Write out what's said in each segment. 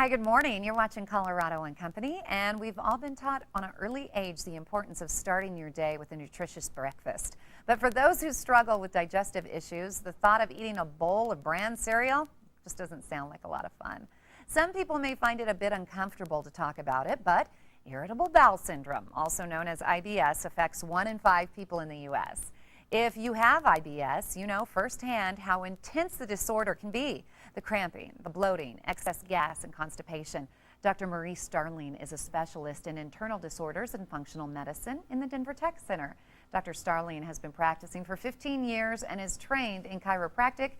Hi, good morning. You're watching Colorado&Company, and we've all been taught on an early age the importance of starting your day with a nutritious breakfast. But for those who struggle with digestive issues, the thought of eating a bowl of bran cereal just doesn't sound like a lot of fun. Some people may find it a bit uncomfortable to talk about it, but irritable bowel syndrome, also known as IBS, affects 1 in 5 people in the U.S. If you have IBS, you know firsthand how intense the disorder can be. The cramping, the bloating, excess gas, and constipation. Dr. Marie Starling is a specialist in internal disorders and functional medicine in the Denver Tech Center. Dr. Starling has been practicing for 15 years and is trained in chiropractic,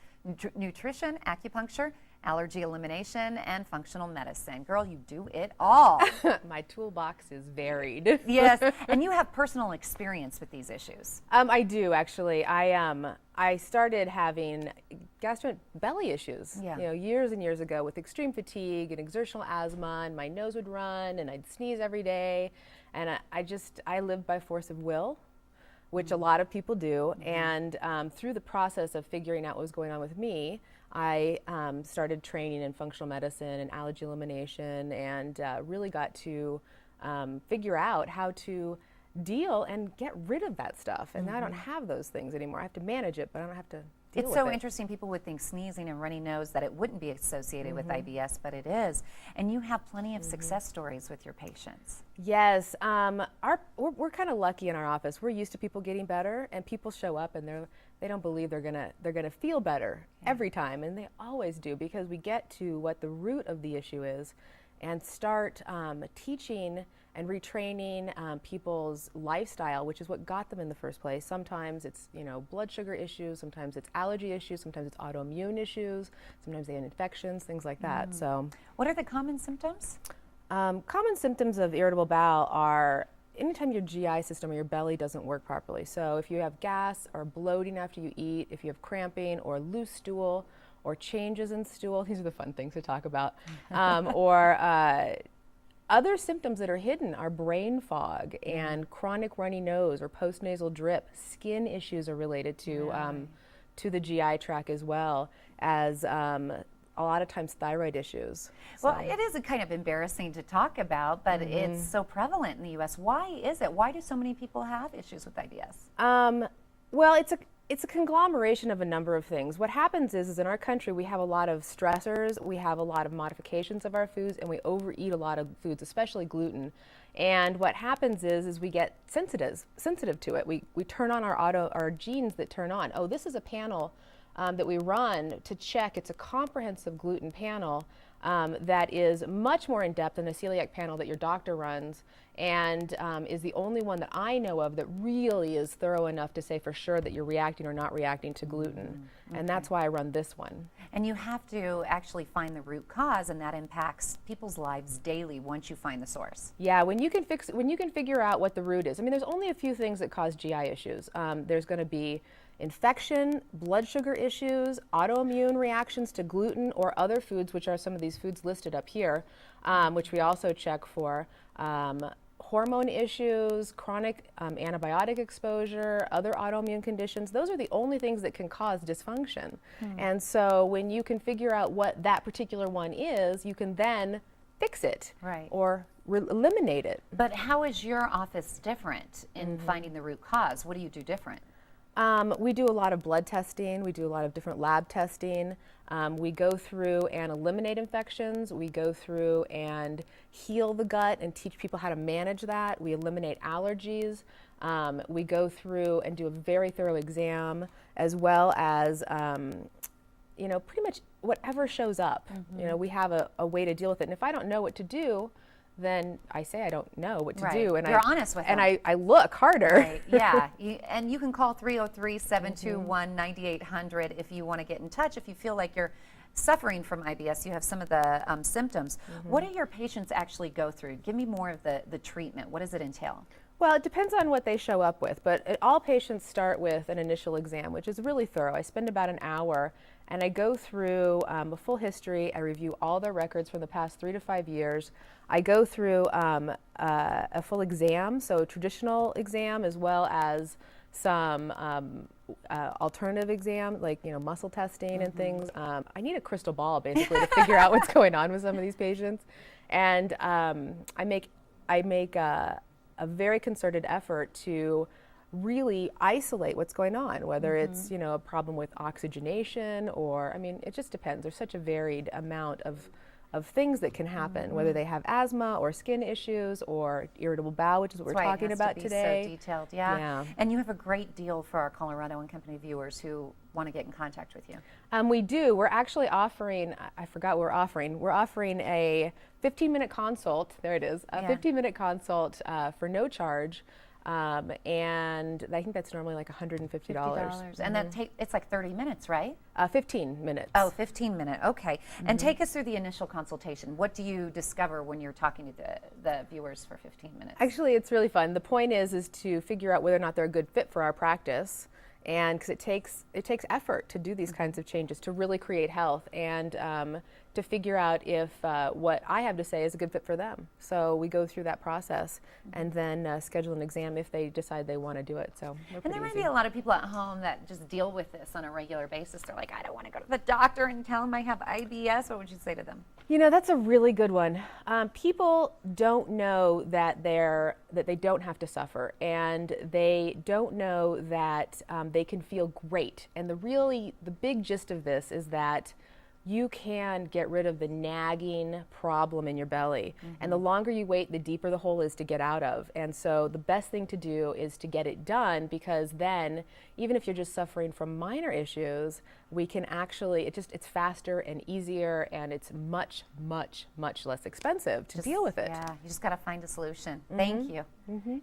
nutrition, acupuncture, allergy elimination, and functional medicine. Girl, you do it all. My toolbox is varied. Yes, and you have personal experience with these issues. I do actually. I started having belly issues, years and years ago with extreme fatigue and exertional asthma, and my nose would run, and I'd sneeze every day, and I lived by force of will, which a lot of people do, and through the process of figuring out what was going on with me, I started training in functional medicine and allergy elimination, and really got to figure out how to deal and get rid of that stuff. And now I don't have those things anymore. I have to manage it, but I don't have to deal with it. It's so interesting. People would think sneezing and runny nose that it wouldn't be associated with IBS, but it is. And you have plenty of success stories with your patients. Yes, we're kind of lucky in our office. We're used to people getting better, and people show up and they don't believe they're gonna feel better every time, and they always do, because we get to what the root of the issue is and start teaching and retraining people's lifestyle, which is what got them in the first place. Sometimes it's blood sugar issues, sometimes it's allergy issues, sometimes it's autoimmune issues, sometimes they have infections, things like that. So, what are the common symptoms? Common symptoms of irritable bowel are anytime your GI system or your belly doesn't work properly. So if you have gas or bloating after you eat, if you have cramping or loose stool or changes in stool, these are the fun things to talk about, or other symptoms that are hidden are brain fog and chronic runny nose or postnasal drip. Skin issues are related to the GI tract, as well as a lot of times thyroid issues. Well, it is kind of embarrassing to talk about, but it's so prevalent in the U.S. Why is it? Why do so many people have issues with IBS? Well, it's a conglomeration of a number of things. What happens is in our country we have a lot of stressors, we have a lot of modifications of our foods, and we overeat a lot of foods, especially gluten. And what happens is we get sensitive to it. We turn on our genes that turn on. Oh, this is a panel that we run to check. It's a comprehensive gluten panel that is much more in depth than a celiac panel that your doctor runs, and is the only one that I know of that really is thorough enough to say for sure that you're reacting or not reacting to gluten. And that's why I run this one. And you have to actually find the root cause, and that impacts people's lives daily once you find the source. Yeah, when you can figure out what the root is. I mean, there's only a few things that cause GI issues. There's going to be infection, blood sugar issues, autoimmune reactions to gluten or other foods, which are some of these foods listed up here, which we also check for, hormone issues, chronic antibiotic exposure, other autoimmune conditions. Those are the only things that can cause dysfunction. And so when you can figure out what that particular one is, you can then fix it or eliminate it. But how is your office different in finding the root cause? What do you do different? We do a lot of blood testing. We do a lot of different lab testing. We go through and eliminate infections. We go through and heal the gut and teach people how to manage that. We eliminate allergies. We go through and do a very thorough exam, as well as pretty much whatever shows up. We have a way to deal with it. And if I don't know what to do, then I say I don't know what to do, and you're honest with them. And I look harder. Yeah, and you can call 303-721-9800 if you want to get in touch. If you feel like you're suffering from IBS, you have some of the symptoms. What do your patients actually go through? Give me more of the treatment. What does it entail? Well, it depends on what they show up with, but all patients start with an initial exam, which is really thorough. I spend about an hour, and I go through a full history. I review all their records from the past 3 to 5 years. I go through a full exam, so a traditional exam, as well as some alternative exam, like muscle testing and things. I need a crystal ball basically to figure out what's going on with some of these patients, and I make a very concerted effort to really isolate what's going on, whether it's a problem with oxygenation or it just depends. There's such a varied amount of things that can happen, whether they have asthma or skin issues or irritable bowel, which is what we're talking about today. So detailed, yeah. And you have a great deal for our Colorado and Company viewers who want to get in contact with you. We do. We're actually offering, I forgot what we're offering. We're offering a 15-minute consult. There it is. A 15-minute consult for no charge. And I think that's normally like $150. $50. And it's like 30 minutes, right? 15 minutes. Oh, 15 minute. Okay. And take us through the initial consultation. What do you discover when you're talking to the viewers for 15 minutes? Actually, it's really fun. The point is to figure out whether or not they're a good fit for our practice. And because it takes effort to do these kinds of changes, to really create health, and to figure out if what I have to say is a good fit for them. So we go through that process and then schedule an exam if they decide they want to do it. So and there might be a lot of people at home that just deal with this on a regular basis. They're like, I don't want to go to the doctor and tell them I have IBS. What would you say to them? That's a really good one. People don't know that they don't have to suffer, and they don't know that they can feel great. And the big gist of this is that you can get rid of the nagging problem in your belly. And the longer you wait, the deeper the hole is to get out of. And so the best thing to do is to get it done, because then, even if you're just suffering from minor issues, we can actually, it's faster and easier, and it's much, much, much less expensive to deal with it. Yeah, you just got to find a solution. Thank you.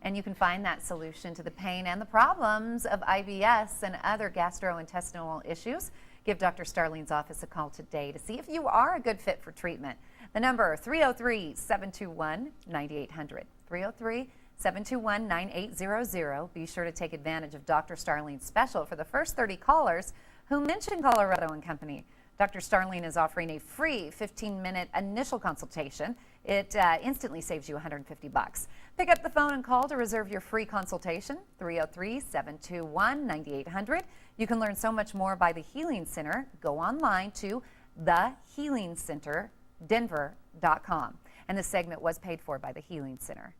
And you can find that solution to the pain and the problems of IBS and other gastrointestinal issues. Give Dr. Starlene's office a call today to see if you are a good fit for treatment. The number 303-721-9800. 303-721-9800. Be sure to take advantage of Dr. Starlene's special for the first 30 callers who mention Colorado and Company. Dr. Starlene is offering a free 15-minute initial consultation. It instantly saves you $150. Pick up the phone and call to reserve your free consultation, 303-721-9800. You can learn so much more by the Healing Center. Go online to thehealingcenterdenver.com. And this segment was paid for by the Healing Center.